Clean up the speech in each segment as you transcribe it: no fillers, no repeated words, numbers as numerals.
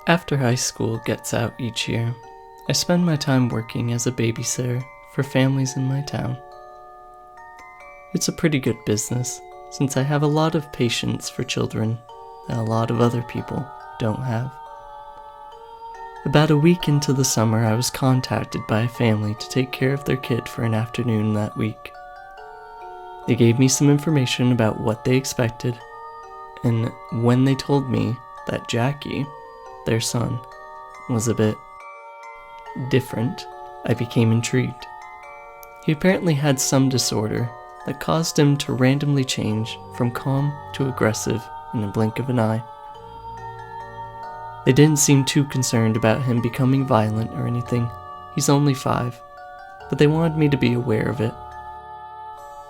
After high school gets out each year, I spend my time working as a babysitter for families in my town. It's a pretty good business, since I have a lot of patience for children that a lot of other people don't have. About a week into the summer, I was contacted by a family to take care of their kid for an afternoon that week. They gave me some information about what they expected, and when they told me that Jackie, their son, was a bit different, I became intrigued. He apparently had some disorder that caused him to randomly change from calm to aggressive in a blink of an eye. They didn't seem too concerned about him becoming violent or anything. He's only 5, but they wanted me to be aware of it.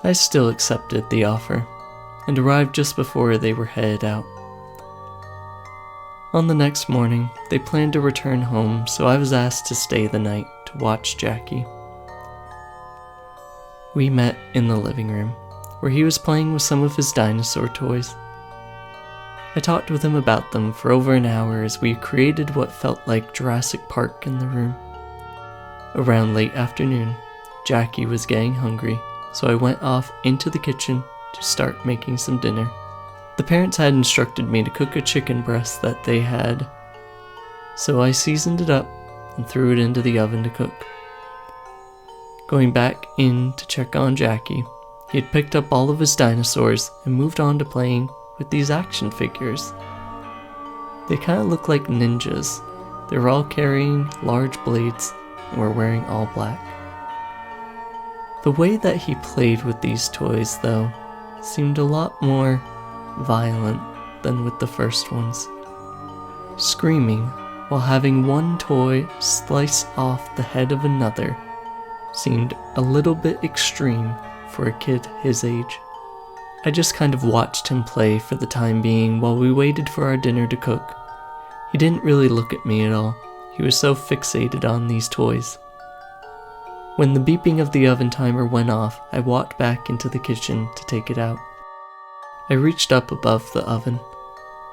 I still accepted the offer and arrived just before they were headed out. On the next morning, they planned to return home, so I was asked to stay the night to watch Jackie. We met in the living room, where he was playing with some of his dinosaur toys. I talked with him about them for over an hour as we created what felt like Jurassic Park in the room. Around late afternoon, Jackie was getting hungry, so I went off into the kitchen to start making some dinner. The parents had instructed me to cook a chicken breast that they had, so I seasoned it up and threw it into the oven to cook. Going back in to check on Jackie, he had picked up all of his dinosaurs and moved on to playing with these action figures. They kind of look like ninjas. They were all carrying large blades and were wearing all black. The way that he played with these toys, though, seemed a lot more violent than with the first ones. Screaming while having one toy slice off the head of another seemed a little bit extreme for a kid his age. I just kind of watched him play for the time being while we waited for our dinner to cook. He didn't really look at me at all. He was so fixated on these toys. When the beeping of the oven timer went off, I walked back into the kitchen to take it out. I reached up above the oven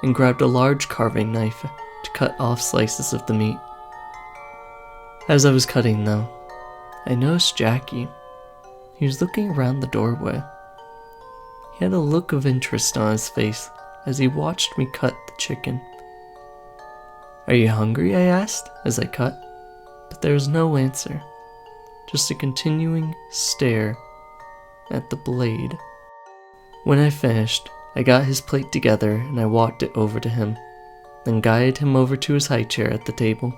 and grabbed a large carving knife to cut off slices of the meat. As I was cutting, though, I noticed Jackie. He was looking around the doorway. He had a look of interest on his face as he watched me cut the chicken. "Are you hungry?" I asked as I cut, but there was no answer, just a continuing stare at the blade. When I finished, I got his plate together and I walked it over to him, then guided him over to his high chair at the table.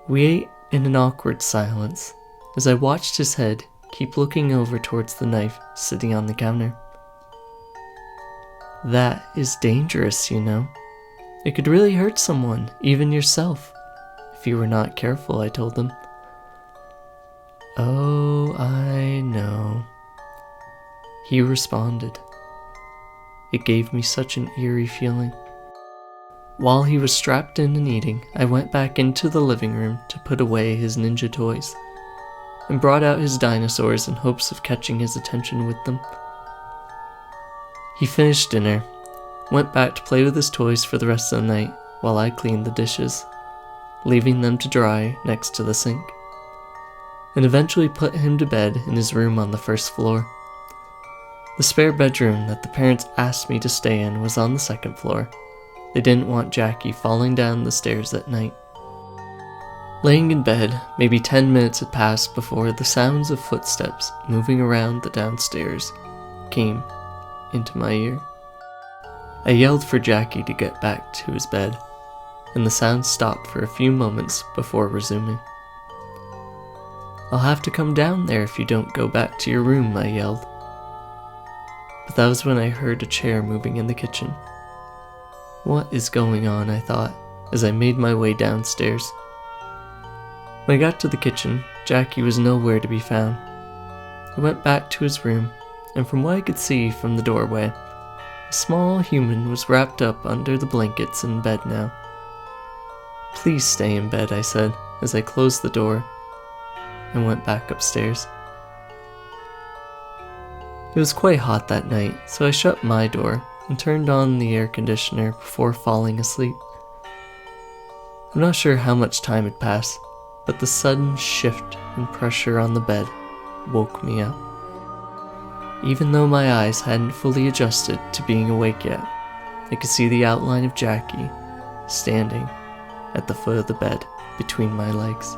We ate in an awkward silence as I watched his head keep looking over towards the knife sitting on the counter. "That is dangerous, you know. It could really hurt someone, even yourself, if you were not careful," I told him. "Oh, I know," he responded. It gave me such an eerie feeling. While he was strapped in and eating, I went back into the living room to put away his ninja toys and brought out his dinosaurs in hopes of catching his attention with them. He finished dinner, went back to play with his toys for the rest of the night while I cleaned the dishes, leaving them to dry next to the sink, and eventually put him to bed in his room on the first floor. The spare bedroom that the parents asked me to stay in was on the second floor. They didn't want Jackie falling down the stairs at night. Laying in bed, maybe 10 minutes had passed before the sounds of footsteps moving around the downstairs came into my ear. I yelled for Jackie to get back to his bed, and the sound stopped for a few moments before resuming. "I'll have to come down there if you don't go back to your room," I yelled. But that was when I heard a chair moving in the kitchen. What is going on, I thought, as I made my way downstairs. When I got to the kitchen, Jackie was nowhere to be found. I went back to his room, and from what I could see from the doorway, a small human was wrapped up under the blankets in bed now. "Please stay in bed," I said, as I closed the door and went back upstairs. It was quite hot that night, so I shut my door and turned on the air conditioner before falling asleep. I'm not sure how much time had passed, but the sudden shift in pressure on the bed woke me up. Even though my eyes hadn't fully adjusted to being awake yet, I could see the outline of Jackie standing at the foot of the bed between my legs.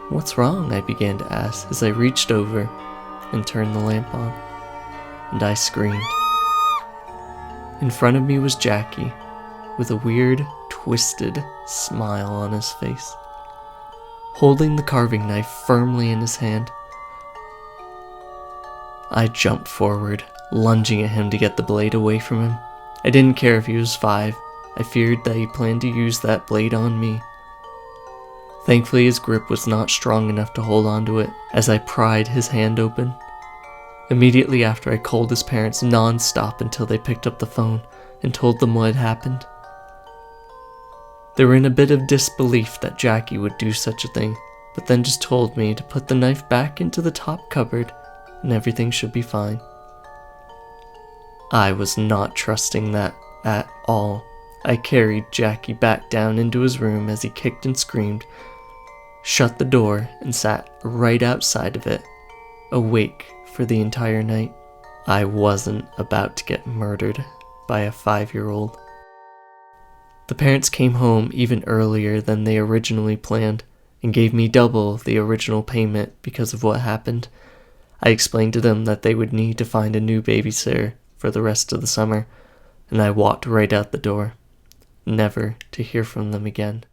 "What's wrong?" I began to ask as I reached over and turned the lamp on, and I screamed. In front of me was Jackie, with a weird, twisted smile on his face, holding the carving knife firmly in his hand. I jumped forward, lunging at him to get the blade away from him. I didn't care if he was 5. I feared that he planned to use that blade on me. Thankfully, his grip was not strong enough to hold onto it as I pried his hand open. Immediately after, I called his parents non-stop until they picked up the phone and told them what had happened. They were in a bit of disbelief that Jackie would do such a thing, but then just told me to put the knife back into the top cupboard and everything should be fine. I was not trusting that at all. I carried Jackie back down into his room as he kicked and screamed, shut the door, and sat right outside of it, awake for the entire night. I wasn't about to get murdered by a 5-year-old. The parents came home even earlier than they originally planned and gave me double the original payment because of what happened. I explained to them that they would need to find a new babysitter for the rest of the summer, and I walked right out the door, never to hear from them again.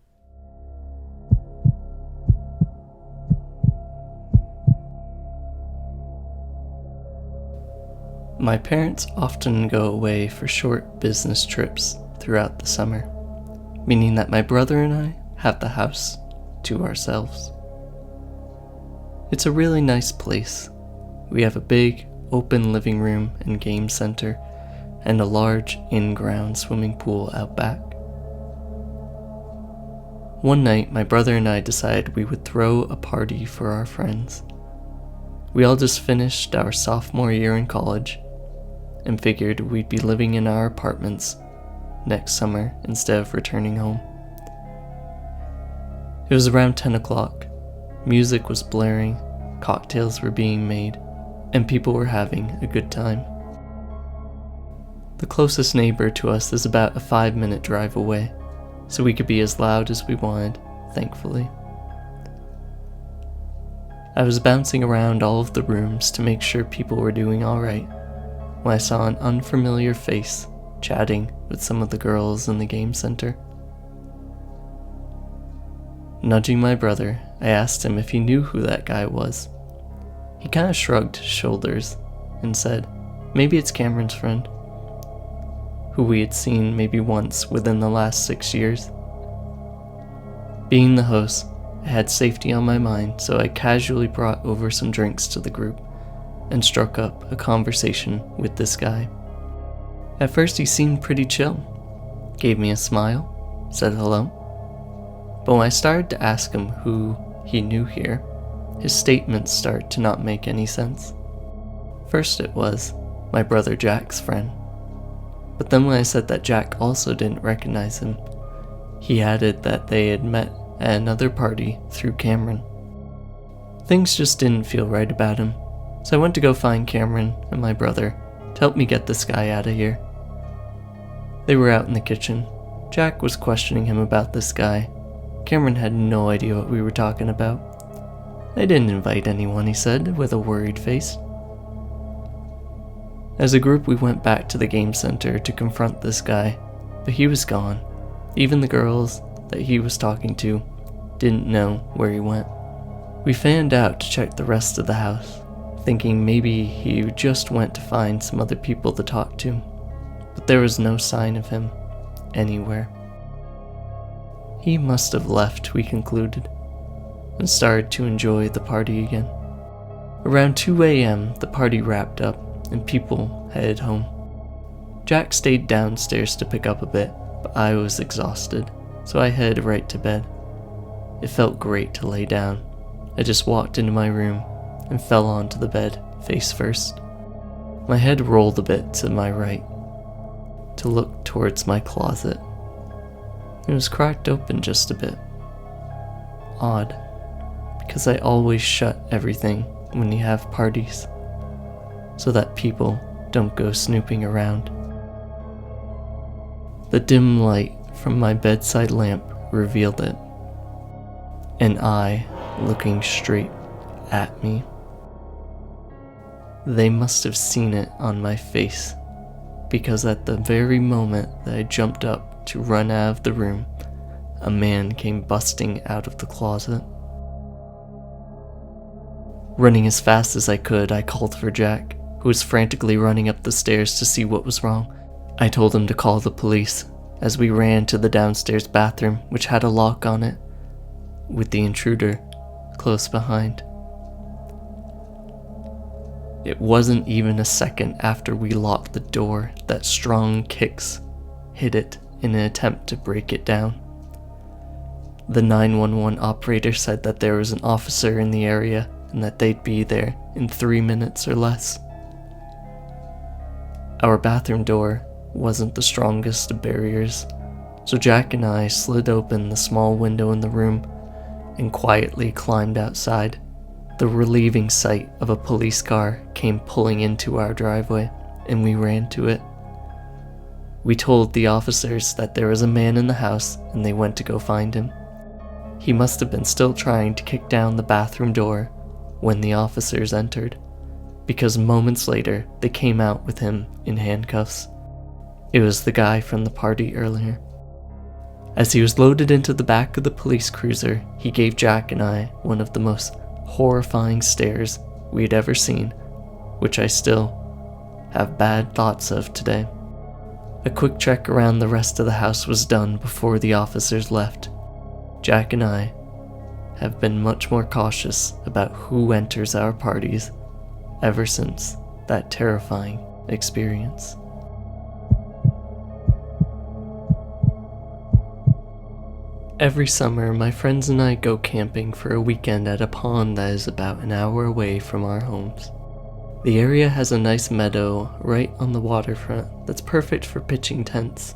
My parents often go away for short business trips throughout the summer, meaning that my brother and I have the house to ourselves. It's a really nice place. We have a big, open living room and game center, and a large in-ground swimming pool out back. One night, my brother and I decided we would throw a party for our friends. We all just finished our sophomore year in college, and figured we'd be living in our apartments next summer instead of returning home. It was around 10 o'clock. Music was blaring, cocktails were being made, and people were having a good time. The closest neighbor to us is about a 5-minute drive away, so we could be as loud as we wanted, thankfully. I was bouncing around all of the rooms to make sure people were doing alright when I saw an unfamiliar face chatting with some of the girls in the game center. Nudging my brother, I asked him if he knew who that guy was. He kind of shrugged his shoulders and said, maybe it's Cameron's friend, who we had seen maybe once within the last 6 years. Being the host, I had safety on my mind, so I casually brought over some drinks to the group and struck up a conversation with this guy. At first he seemed pretty chill, gave me a smile, said hello, but when I started to ask him who he knew here, his statements started to not make any sense. First it was my brother Jack's friend, but then when I said that Jack also didn't recognize him, he added that they had met at another party through Cameron. Things just didn't feel right about him, so I went to go find Cameron and my brother to help me get this guy out of here. They were out in the kitchen. Jack was questioning him about this guy. Cameron had no idea what we were talking about. I didn't invite anyone, he said, with a worried face. As a group, we went back to the game center to confront this guy, but he was gone. Even the girls that he was talking to didn't know where he went. We fanned out to check the rest of the house, thinking maybe he just went to find some other people to talk to, but there was no sign of him anywhere. He must have left, we concluded, and started to enjoy the party again. Around 2 a.m., the party wrapped up and people headed home. Jack stayed downstairs to pick up a bit, but I was exhausted, so I headed right to bed. It felt great to lay down. I just walked into my room and fell onto the bed, face first. My head rolled a bit to my right, to look towards my closet. It was cracked open just a bit. Odd, because I always shut everything when you have parties, so that people don't go snooping around. The dim light from my bedside lamp revealed it, an eye looking straight at me. They must have seen it on my face, because at the very moment that I jumped up to run out of the room, a man came busting out of the closet. Running as fast as I could, I called for Jack, who was frantically running up the stairs to see what was wrong. I told him to call the police, as we ran to the downstairs bathroom, which had a lock on it, with the intruder close behind. It wasn't even a second after we locked the door that strong kicks hit it in an attempt to break it down. The 911 operator said that there was an officer in the area and that they'd be there in 3 minutes or less. Our bathroom door wasn't the strongest of barriers, so Jack and I slid open the small window in the room and quietly climbed outside. The relieving sight of a police car came pulling into our driveway, and we ran to it. We told the officers that there was a man in the house, and they went to go find him. He must have been still trying to kick down the bathroom door when the officers entered, because moments later they came out with him in handcuffs. It was the guy from the party earlier. As he was loaded into the back of the police cruiser, he gave Jack and I one of the most horrifying stares we had ever seen, which I still have bad thoughts of today. A quick check around the rest of the house was done before the officers left. Jack and I have been much more cautious about who enters our parties ever since that terrifying experience. Every summer, my friends and I go camping for a weekend at a pond that is about an hour away from our homes. The area has a nice meadow right on the waterfront that's perfect for pitching tents.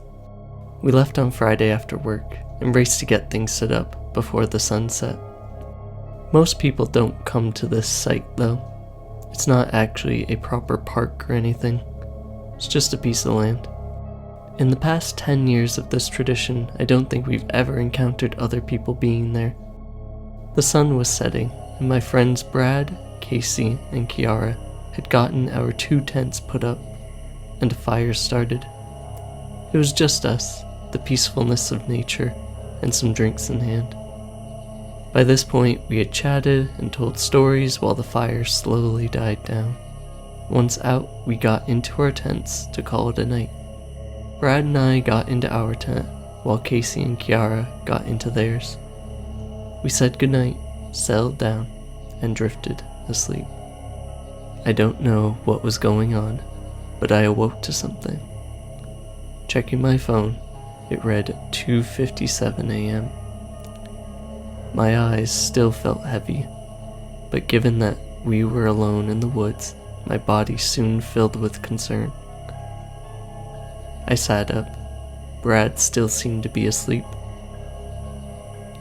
We left on Friday after work and raced to get things set up before the sun set. Most people don't come to this site though. It's not actually a proper park or anything. It's just a piece of land. In the past 10 years of this tradition, I don't think we've ever encountered other people being there. The sun was setting, and my friends Brad, Casey, and Kiara had gotten our 2 tents put up, and a fire started. It was just us, the peacefulness of nature, and some drinks in hand. By this point, we had chatted and told stories while the fire slowly died down. Once out, we got into our tents to call it a night. Brad and I got into our tent, while Casey and Kiara got into theirs. We said goodnight, settled down, and drifted asleep. I don't know what was going on, but I awoke to something. Checking my phone, it read 2:57 a.m. My eyes still felt heavy, but given that we were alone in the woods, my body soon filled with concern. I sat up. Brad still seemed to be asleep.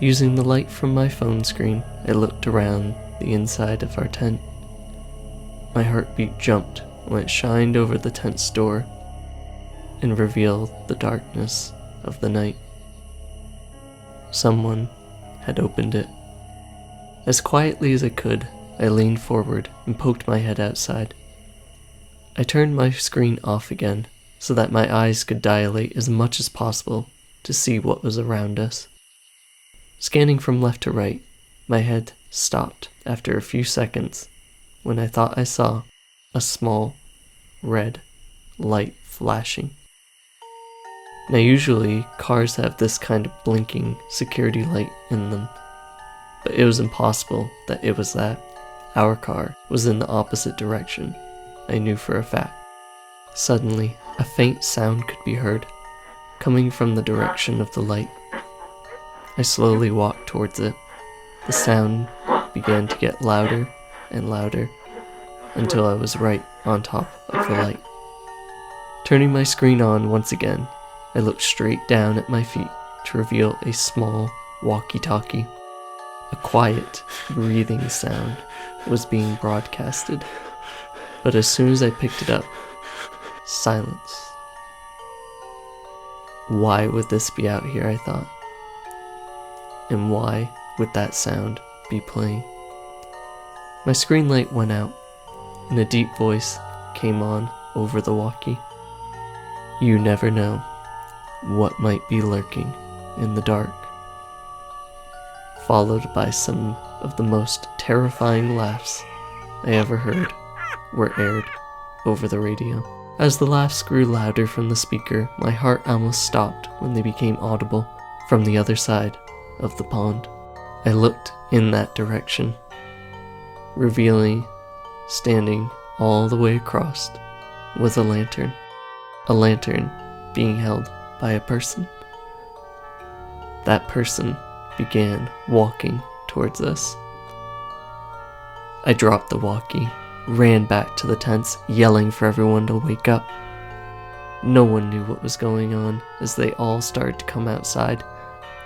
Using the light from my phone screen, I looked around the inside of our tent. My heartbeat jumped when it shined over the tent's door and revealed the darkness of the night. Someone had opened it. As quietly as I could, I leaned forward and poked my head outside. I turned my screen off again so that my eyes could dilate as much as possible to see what was around us. Scanning from left to right, my head stopped after a few seconds when I thought I saw a small, red light flashing. Now usually, cars have this kind of blinking security light in them, but it was impossible that it was that. Our car was in the opposite direction, I knew for a fact. Suddenly, a faint sound could be heard, coming from the direction of the light. I slowly walked towards it. The sound began to get louder and louder, until I was right on top of the light. Turning my screen on once again, I looked straight down at my feet, to reveal a small walkie-talkie. A quiet, breathing sound was being broadcasted, but as soon as I picked it up, silence. Why would this be out here, I thought? And why would that sound be playing? My screen light went out, and a deep voice came on over the walkie. You never know what might be lurking in the dark. Followed by some of the most terrifying laughs I ever heard were aired over the radio. As the laughs grew louder from the speaker, my heart almost stopped when they became audible from the other side of the pond. I looked in that direction, revealing, standing all the way across, was a lantern being held by a person. That person began walking towards us. I dropped the walkie, ran back to the tents, yelling for everyone to wake up. No one knew what was going on as they all started to come outside.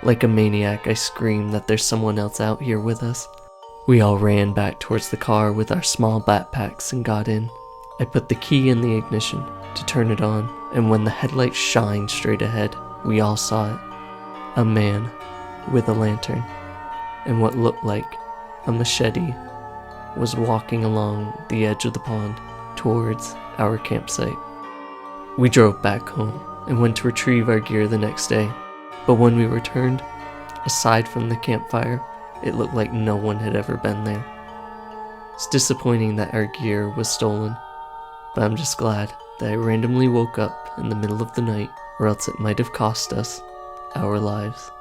Like a maniac, I screamed that there's someone else out here with us. We all ran back towards the car with our small backpacks and got in. I put the key in the ignition to turn it on, and when the headlights shined straight ahead, we all saw it. A man with a lantern and what looked like a machete was walking along the edge of the pond towards our campsite. We drove back home and went to retrieve our gear the next day, but when we returned, aside from the campfire, it looked like no one had ever been there. It's disappointing that our gear was stolen, but I'm just glad that I randomly woke up in the middle of the night, or else it might have cost us our lives.